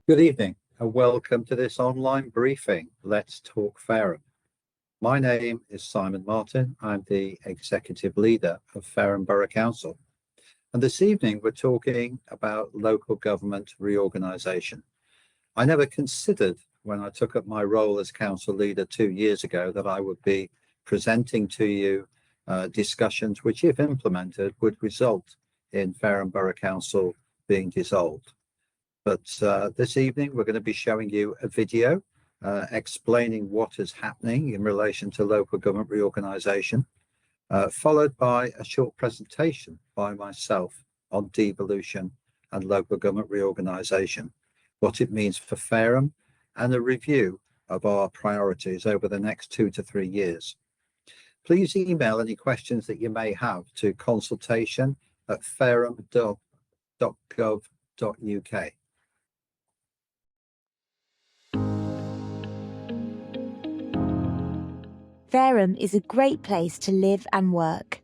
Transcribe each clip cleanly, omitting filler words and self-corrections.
Good evening and welcome to this online briefing, Let's Talk Fareham. My name is Simon Martin. I'm the Executive Leader of Fareham Borough Council. And this evening we're talking about local government reorganisation. I never considered when I took up my role as Council Leader 2 years ago that I would be presenting to you discussions which, if implemented, would result in Fareham Borough Council being dissolved. But this evening, we're going to be showing you a video explaining what is happening in relation to local government reorganisation, followed by a short presentation by myself on devolution and local government reorganisation, what it means for Fareham, and a review of our priorities over the next 2 to 3 years. Please email any questions that you may have to consultation@fareham.gov.uk. Fareham is a great place to live and work.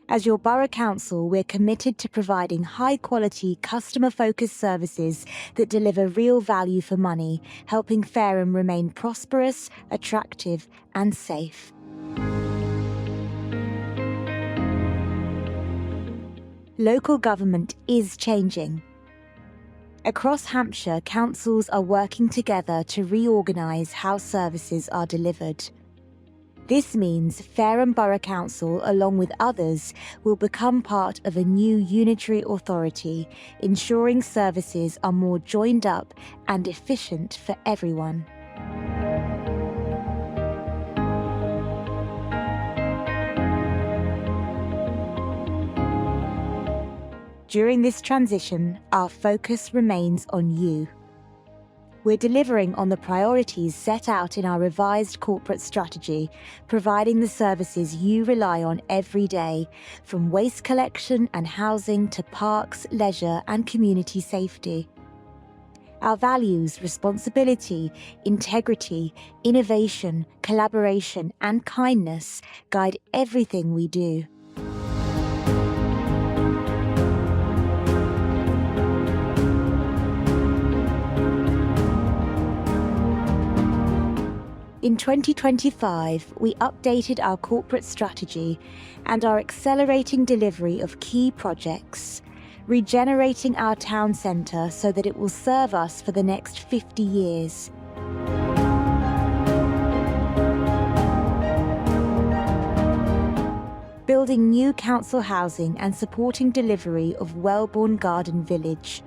As your Borough Council, we're committed to providing high-quality, customer-focused services that deliver real value for money, helping Fareham remain prosperous, attractive and safe. Local government is changing. Across Hampshire, councils are working together to reorganise how services are delivered. This means Fareham Borough Council, along with others, will become part of a new unitary authority, ensuring services are more joined up and efficient for everyone. During this transition, our focus remains on you. We're delivering on the priorities set out in our revised corporate strategy, providing the services you rely on every day, from waste collection and housing to parks, leisure and community safety. Our values, responsibility, integrity, innovation, collaboration and kindness guide everything we do. In 2025, we updated our corporate strategy and are accelerating delivery of key projects, regenerating our town centre so that it will serve us for the next 50 years. Building new council housing and supporting delivery of Wellbourne Garden Village.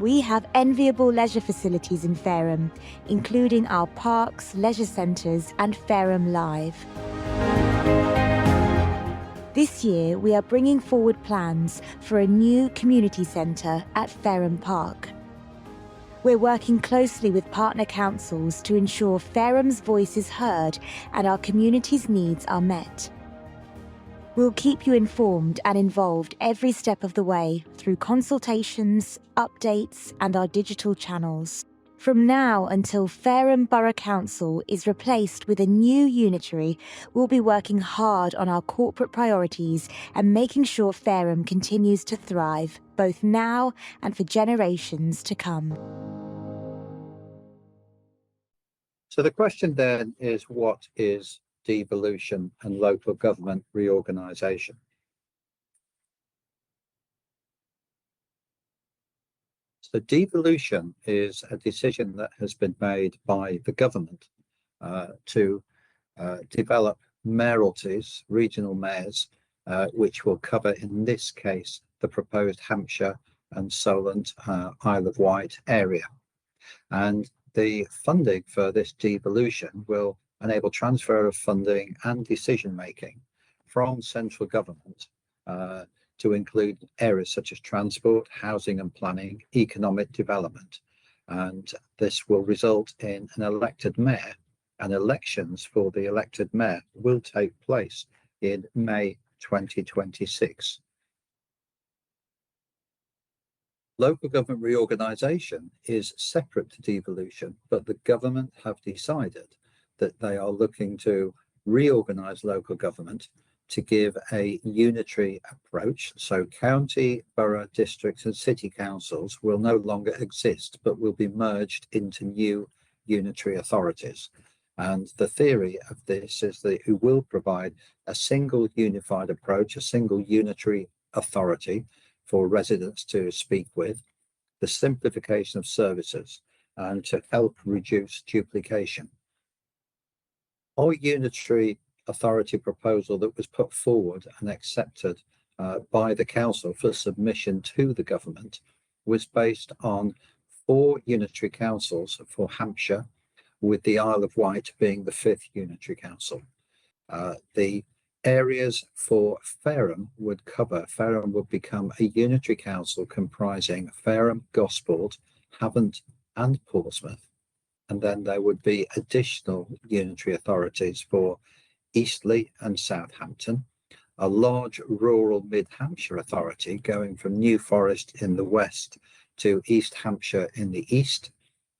We have enviable leisure facilities in Fareham, including our parks, leisure centres and Fareham Live. This year, we are bringing forward plans for a new community centre at Fareham Park. We're working closely with partner councils to ensure Fareham's voice is heard and our community's needs are met. We'll keep you informed and involved every step of the way through consultations, updates and our digital channels. From now until Fareham Borough Council is replaced with a new unitary, we'll be working hard on our corporate priorities and making sure Fareham continues to thrive, both now and for generations to come. So the question then is, what is devolution and local government reorganisation? So devolution is a decision that has been made by the government to develop mayoralties, regional mayors, which will cover, in this case, the proposed Hampshire and Solent Isle of Wight area. And the funding for this devolution will enable transfer of funding and decision making from central government to include areas such as transport, housing and planning, economic development. And this will result in an elected mayor, and elections for the elected mayor will take place in May 2026. Local government reorganisation is separate to devolution, but the government have decided that they are looking to reorganise local government to give a unitary approach. So county, borough, districts and city councils will no longer exist, but will be merged into new unitary authorities. And the theory of this is that it will provide a single unified approach, a single unitary authority for residents to speak with, the simplification of services, and to help reduce duplication. Our unitary authority proposal that was put forward and accepted by the council for submission to the government was based on 4 unitary councils for Hampshire, with the Isle of Wight being the 5th unitary council. The areas for Fareham would become a unitary council comprising Fareham, Gosport, Havant and Portsmouth. And then there would be additional unitary authorities for Eastleigh and Southampton, a large rural mid-Hampshire authority going from New Forest in the west to East Hampshire in the east,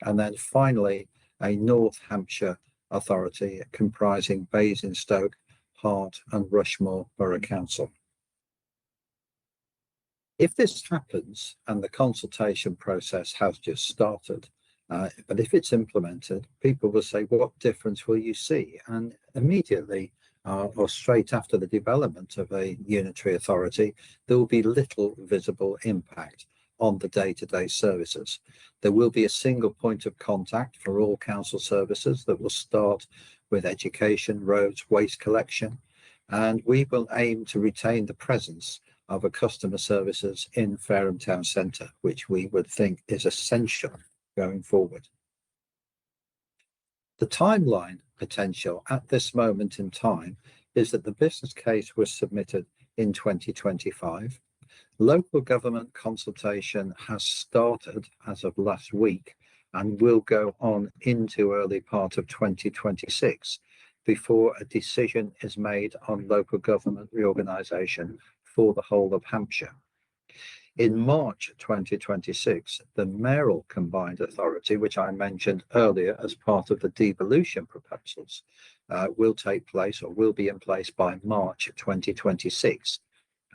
and then finally a North Hampshire authority comprising Basingstoke, Hart and Rushmore Borough Council. If this happens, and the consultation process has just started, but if it's implemented, people will say, what difference will you see? And immediately, or straight after the development of a unitary authority, there will be little visible impact on the day-to-day services. There will be a single point of contact for all council services that will start with education, roads, waste collection, and we will aim to retain the presence of a customer services in Fareham Town Centre, which we would think is essential going forward. The timeline potential at this moment in time is that the business case was submitted in 2025. Local government consultation has started as of last week and will go on into early part of 2026 before a decision is made on local government reorganisation for the whole of Hampshire. In March 2026, the mayoral combined authority, which I mentioned earlier as part of the devolution proposals, will take place or will be in place by March 2026.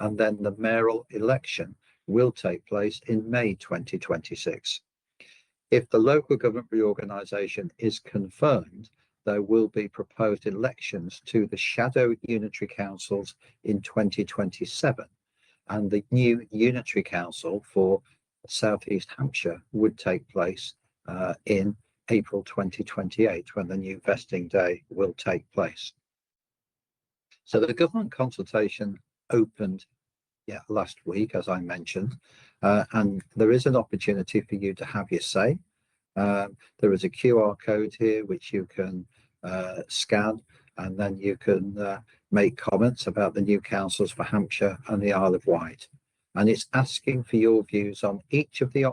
And then the mayoral election will take place in May 2026. If the local government reorganisation is confirmed, there will be proposed elections to the shadow unitary councils in 2027, and the new unitary council for South East Hampshire would take place in April 2028, when the new vesting day will take place. So the government consultation opened last week, as I mentioned, and there is an opportunity for you to have your say. There is a QR code here which you can scan, and then you can make comments about the new councils for Hampshire and the Isle of Wight. And it's asking for your views on each of the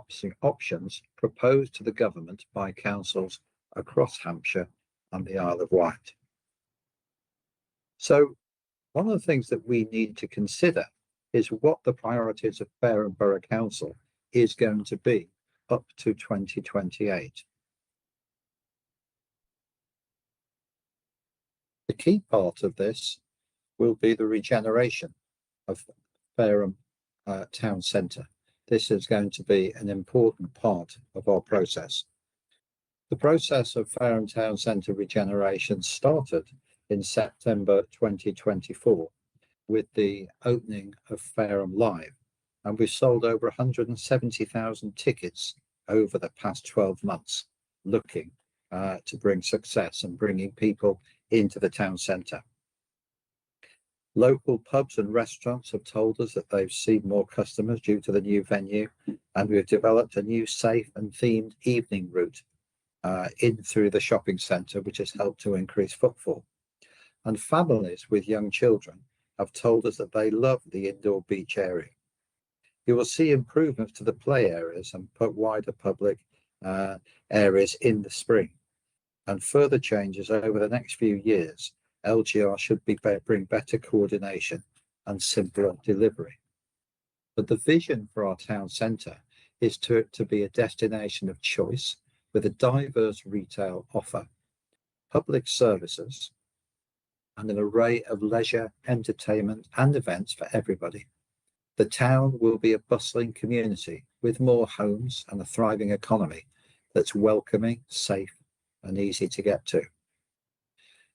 options proposed to the government by councils across Hampshire and the Isle of Wight. So one of the things that we need to consider is what the priorities of Fareham Borough Council is going to be up to 2028. The key part of this will be the regeneration of Fareham Town Centre. This is going to be an important part of our process. The process of Fareham Town Centre regeneration started in September 2024 with the opening of Fareham Live, and we've sold over 170,000 tickets over the past 12 months, looking to bring success and bringing people into the town centre. Local pubs and restaurants have told us that they've seen more customers due to the new venue, and we've developed a new safe and themed evening route in through the shopping centre, which has helped to increase footfall. And families with young children have told us that they love the indoor beach area. You will see improvements to the play areas and wider public areas in the spring, and further changes over the next few years. LGR should bring better coordination and simpler delivery. But the vision for our town centre is to be a destination of choice with a diverse retail offer, public services, and an array of leisure, entertainment, and events for everybody. The town will be a bustling community with more homes and a thriving economy that's welcoming, safe, and easy to get to.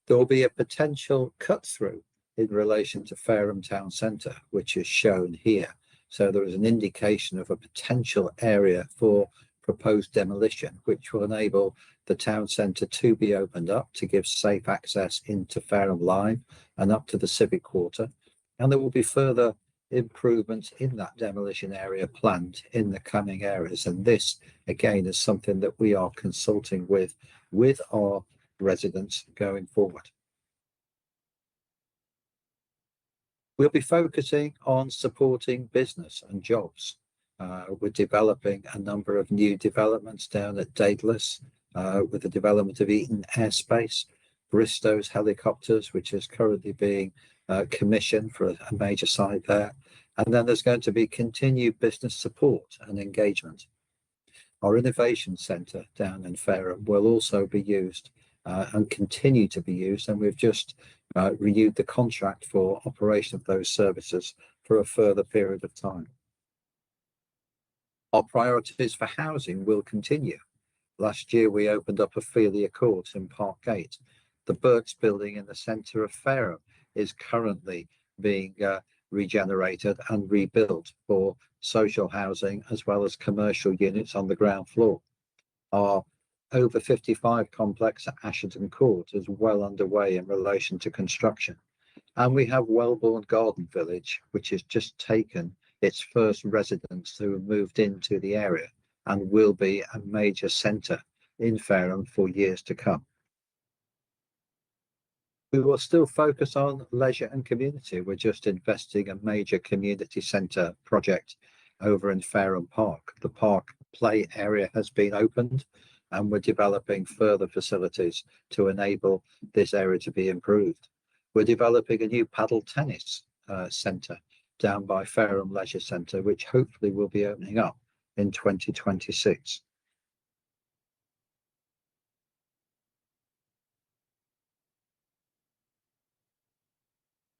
There will be a potential cut through in relation to Fareham Town Centre, which is shown here. So there is an indication of a potential area for proposed demolition, which will enable the town centre to be opened up to give safe access into Fareham Live and up to the civic quarter. And there will be further improvements in that demolition area planned in the coming areas. And this, again, is something that we are consulting with our residents going forward. We'll be focusing on supporting business and jobs. We're developing a number of new developments down at Daedalus with the development of Eton Airspace, Bristow's helicopters, which is currently being commissioned for a major site there. And then there's going to be continued business support and engagement. Our innovation centre down in Fareham will also be used and continue to be used. And we've just renewed the contract for operation of those services for a further period of time. Our priorities for housing will continue. Last year, we opened up Ophelia Court in Parkgate. The Burke's building in the centre of Fareham is currently being regenerated and rebuilt for social housing as well as commercial units on the ground floor. Our over 55 complex at Asherton Court is well underway in relation to construction. And we have Wellbourne Garden Village, which has just taken its first residents who have moved into the area and will be a major centre in Fareham for years to come. We will still focus on leisure and community. We're just investing a major community centre project over in Fareham Park. The park play area has been opened and we're developing further facilities to enable this area to be improved. We're developing a new paddle tennis centre down by Fareham Leisure Centre, which hopefully will be opening up in 2026.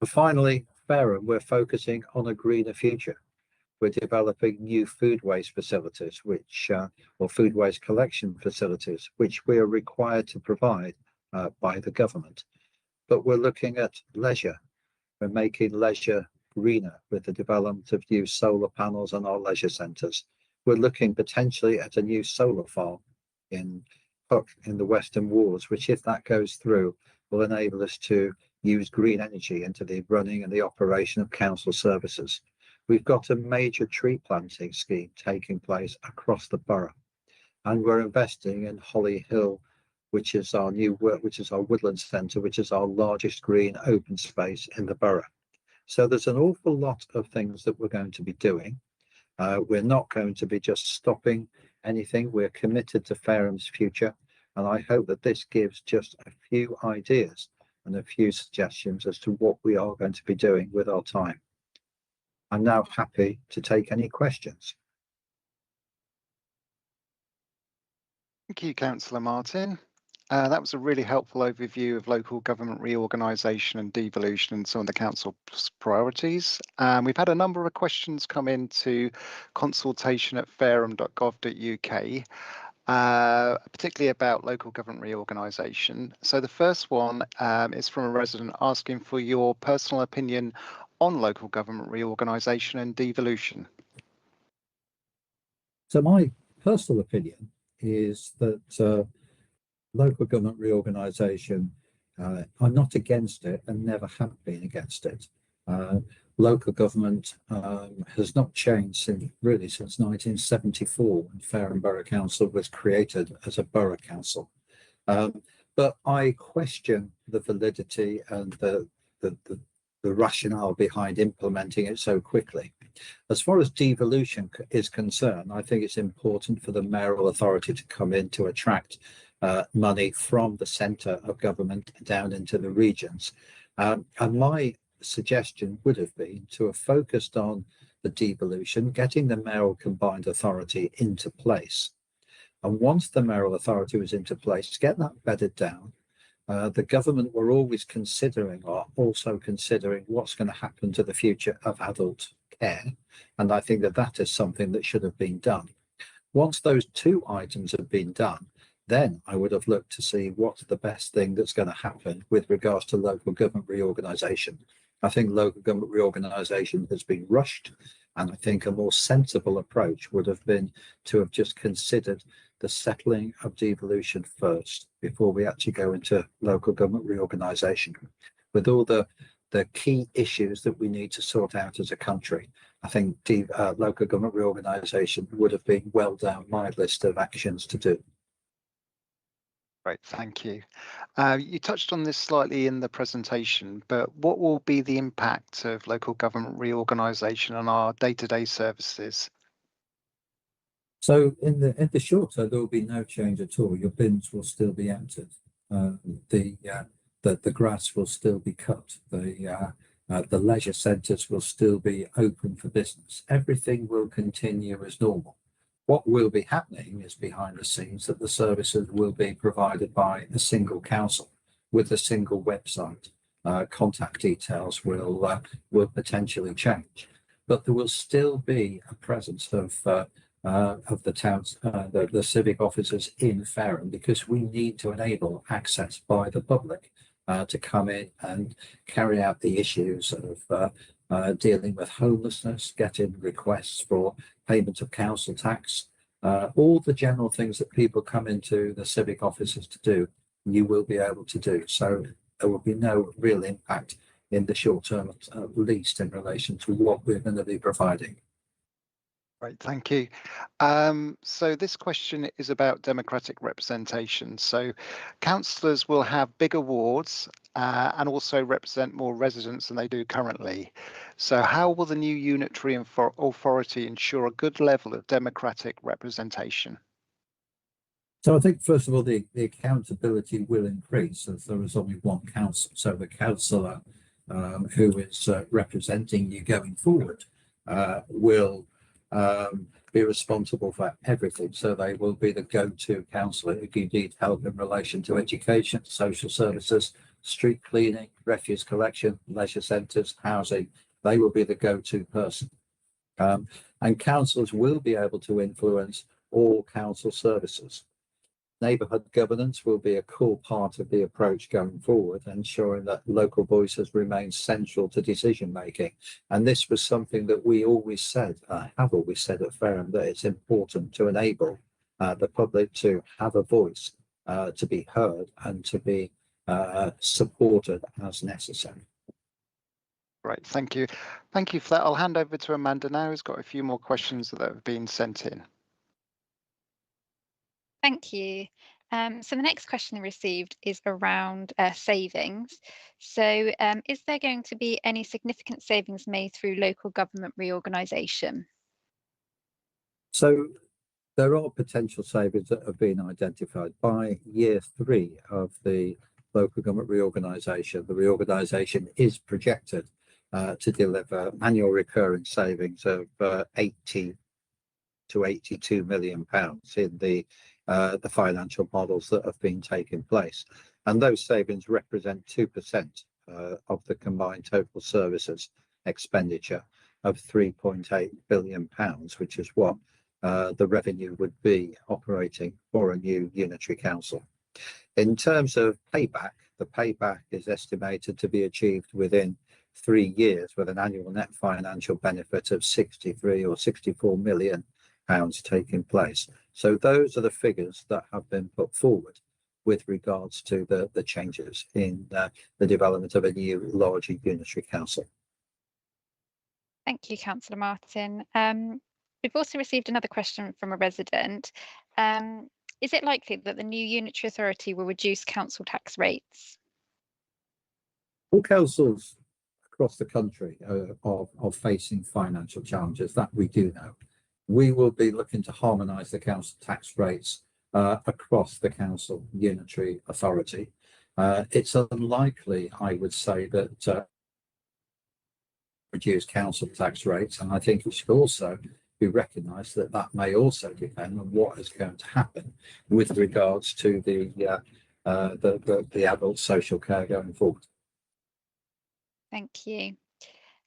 And finally, Fareham, we're focusing on a greener future. We're developing new food waste facilities, or food waste collection facilities, which we are required to provide by the government. But we're looking at leisure. We're making leisure greener with the development of new solar panels on our leisure centres. We're looking potentially at a new solar farm in Hook in the Western Wards, which, if that goes through, will enable us to use green energy into the running and the operation of council services. We've got a major tree planting scheme taking place across the borough, and we're investing in Holly Hill, which is our woodland centre, which is our largest green open space in the borough. So there's an awful lot of things that we're going to be doing. We're not going to be just stopping anything. We're committed to Fareham's future, and I hope that this gives just a few ideas and a few suggestions as to what we are going to be doing with our time. I'm now happy to take any questions. Thank you, Councillor Martin. That was a really helpful overview of local government reorganisation and devolution and some of the council's priorities. We've had a number of questions come into consultation@fareham.gov.uk, particularly about local government reorganisation. So the first one is from a resident asking for your personal opinion on local government reorganisation and devolution. So my personal opinion is that local government reorganisation, I'm not against it and never have been against it. Local government has not changed since 1974 when Fareham Borough Council was created as a borough council. But I question the validity and the rationale behind implementing it so quickly. As far as devolution is concerned, I think it's important for the mayoral authority to come in to attract money from the centre of government down into the regions. And my suggestion would have been to have focused on the devolution, getting the mayoral combined authority into place. And once the mayoral authority was into place, to get that bedded down, the government were always considering, or also considering, what's going to happen to the future of adult care. And I think that that is something that should have been done. Once those two items have been done, then I would have looked to see what's the best thing that's going to happen with regards to local government reorganisation. I think local government reorganisation has been rushed, and I think a more sensible approach would have been to have just considered the settling of devolution first before we actually go into local government reorganisation. With all the key issues that we need to sort out as a country, I think local government reorganisation would have been well down my list of actions to do. Great, thank you. You touched on this slightly in the presentation, but what will be the impact of local government reorganisation on our day-to-day services? So in the short term, there will be no change at all. Your bins will still be emptied. The grass will still be cut. The leisure centres will still be open for business. Everything will continue as normal. What will be happening is behind the scenes that the services will be provided by a single council with a single website. Contact details will potentially change, but there will still be a presence of the towns, the civic officers in Fareham, because we need to enable access by the public to come in and carry out the issues of dealing with homelessness, getting requests for payment of council tax, all the general things that people come into the civic offices to do, you will be able to do. So there will be no real impact in the short term, at least in relation to what we're going to be providing. Great, thank you. So this question is about democratic representation. So councillors will have bigger wards and also represent more residents than they do currently. So how will the new unitary authority ensure a good level of democratic representation? So I think, first of all, the accountability will increase as there is only one council. So the councillor who is representing you going forward will be responsible for everything. So they will be the go-to councillor if you need help in relation to education, social services, street cleaning, refuse collection, leisure centres, housing. They will be the go-to person. And councillors will be able to influence all council services. Neighbourhood governance will be a core part of the approach going forward, ensuring that local voices remain central to decision making. And this was something that we always said, have always said at Fareham, that it's important to enable the public to have a voice, to be heard and to be supported as necessary. Right, thank you. Thank you for that. I'll hand over to Amanda now, who's got a few more questions that have been sent in. Thank you. So the next question received is around savings. So is there going to be any significant savings made through local government reorganisation? So there are potential savings that have been identified by year 3 of the local government reorganisation. The reorganisation is projected to deliver annual recurring savings of 80 to 82 million pounds in the financial models that have been taking place, and those savings represent 2% of the combined total services expenditure of 3.8 billion pounds, which is what the revenue would be operating for a new unitary council. In terms of payback, the payback is estimated to be achieved within 3 years with an annual net financial benefit of 63 or 64 million pounds taking place. So those are the figures that have been put forward with regards to the changes in the development of a new larger unitary council. Thank you, Councillor Martin. We've also received another question from a resident. Is it likely that the new unitary authority will reduce council tax rates? All councils across the country are facing financial challenges, that we do know. We will be looking to harmonise the council tax rates across the council unitary authority. It's unlikely, I would say, that reduce council tax rates. And I think it should also be recognised that that may also depend on what is going to happen with regards to the adult social care going forward. Thank you.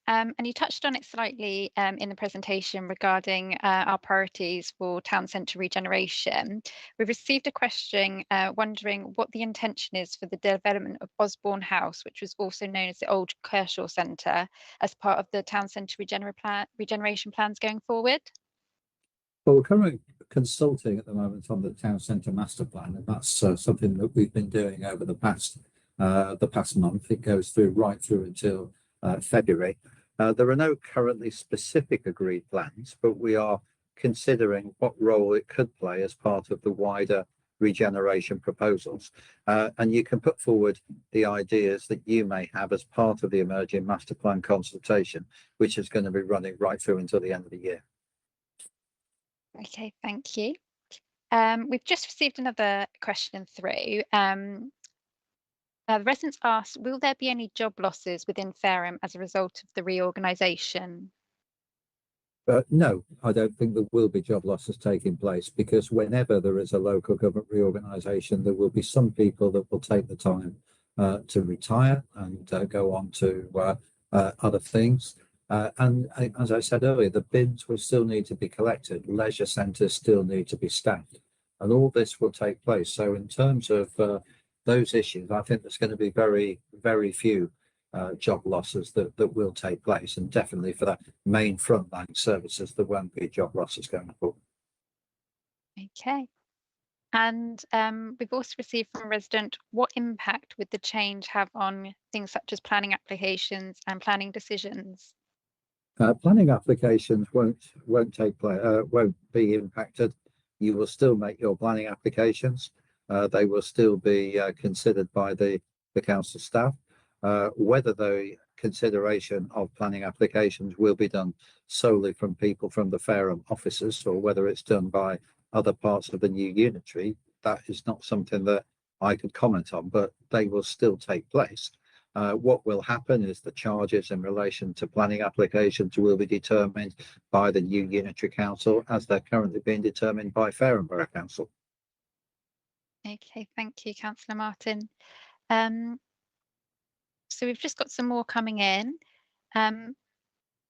And you touched on it slightly in the presentation regarding our priorities for town centre regeneration. We've received a question wondering what the intention is for the development of Osborne House, which was also known as the Old Kershaw Centre, as part of the town centre regeneration plans going forward. Well, we're currently consulting at the moment on the town centre master plan, and that's something that we've been doing over the past month. It goes through right through until February. There are no currently specific agreed plans, but we are considering what role it could play as part of the wider regeneration proposals. And you can put forward the ideas that you may have as part of the emerging master plan consultation, which is going to be running right through until the end of the year. Okay, thank you. We've just received another question through. The residents asked, will there be any job losses within Fareham as a result of the reorganisation? No, I don't think there will be job losses taking place, because whenever there is a local government reorganisation, there will be some people that will take the time to retire and go on to other things. And as I said earlier, the bins will still need to be collected, leisure centres still need to be staffed, and all this will take place. So in terms of those issues, I think there's going to be very, very few job losses that will take place, and definitely for that main frontline services, there won't be job losses going forward. Okay. And we've also received from a resident, what impact would the change have on things such as planning applications and planning decisions? Planning applications won't take place, won't be impacted. You will still make your planning applications. They will still be considered by the council staff. Whether the consideration of planning applications will be done solely from people from the Fareham offices, or whether it's done by other parts of the new unitary, that is not something that I could comment on, but they will still take place. What will happen is the charges in relation to planning applications will be determined by the new unitary council, as they're currently being determined by Fareham Borough Council. Okay, thank you, Councillor Martin. So we've just got some more coming in.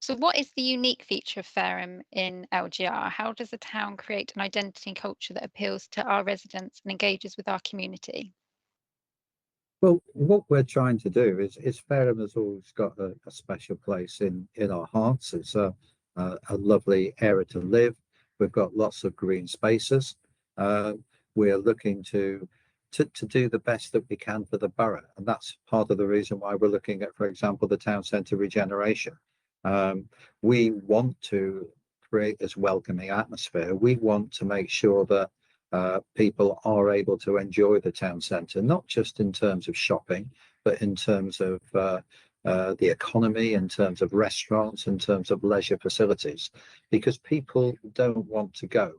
So what is the unique feature of Fareham in LGR? How does the town create an identity and culture that appeals to our residents and engages with our community? Well, what we're trying to do is Fareham has always got a special place in our hearts. It's a lovely area to live. We've got lots of green spaces. We're looking to do the best that we can for the borough, and that's part of the reason why we're looking at, for example, the town centre regeneration. We want to create this welcoming atmosphere. We want to make sure that people are able to enjoy the town centre, not just in terms of shopping, but in terms of the economy, in terms of restaurants, in terms of leisure facilities, because people don't want to go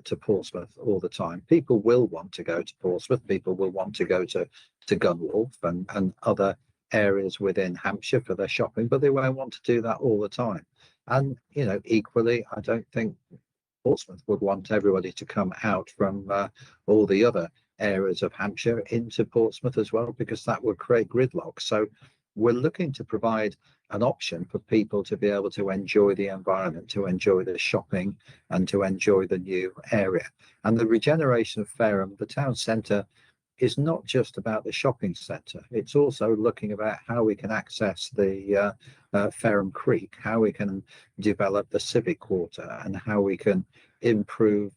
to Portsmouth all the time. People will want to go to Portsmouth, people will want to go to Gunwolf and other areas within Hampshire for their shopping, but they won't want to do that all the time. And, you know, equally, I don't think Portsmouth would want everybody to come out from all the other areas of Hampshire into Portsmouth as well, because that would create gridlock. So we're looking to provide an option for people to be able to enjoy the environment, to enjoy the shopping and to enjoy the new area. And the regeneration of Fareham, the town centre, is not just about the shopping centre. It's also looking about how we can access the Fareham Creek, how we can develop the civic quarter, and how we can improve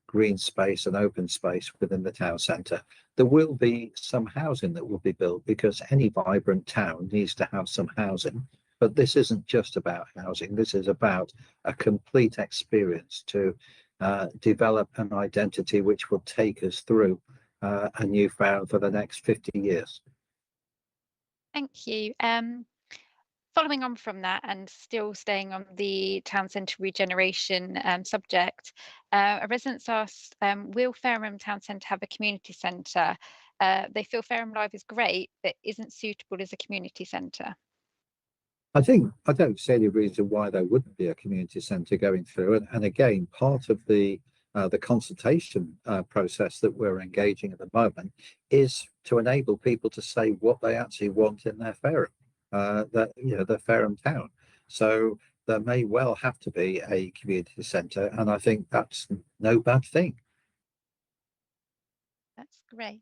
green space and open space within the town centre. There will be some housing that will be built, because any vibrant town needs to have some housing. But this isn't just about housing. This is about a complete experience to develop an identity which will take us through a new Fareham for the next 50 years. Thank you. Following on from that, and still staying on the town centre regeneration subject, a resident's asked, will Fareham Town Centre have a community centre? They feel Fareham Live is great, but isn't suitable as a community centre. I don't see any reason why there wouldn't be a community centre going through. And again, part of the consultation process that we're engaging at the moment is to enable people to say what they actually want in their Fareham, their Fareham town. So there may well have to be a community centre, and I think that's no bad thing. That's great.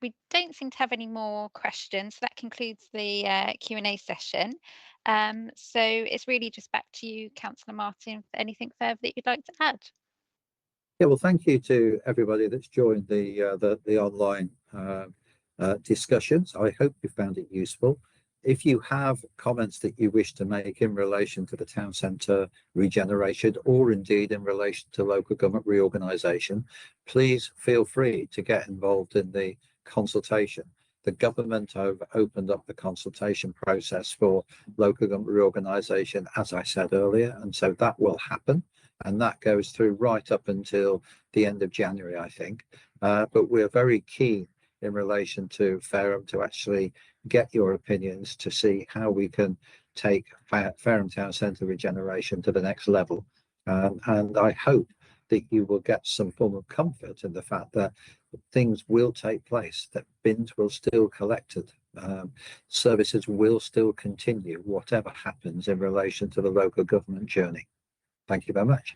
We don't seem to have any more questions, so that concludes the Q&A session. So it's really just back to you, Councillor Martin, for anything further that you'd like to add. Yeah, well, thank you to everybody that's joined the online discussions. I hope you found it useful. If you have comments that you wish to make in relation to the town centre regeneration, or indeed in relation to local government reorganisation, please feel free to get involved in the consultation. The government have opened up the consultation process for local government reorganisation, as I said earlier, and so that will happen. And that goes through right up until the end of January, I think. But we're very keen in relation to Fareham to actually get your opinions to see how we can take Fareham Town Centre regeneration to the next level. And I hope that you will get some form of comfort in the fact that things will take place, that bins will still collected, services will still continue, whatever happens in relation to the local government journey. Thank you very much.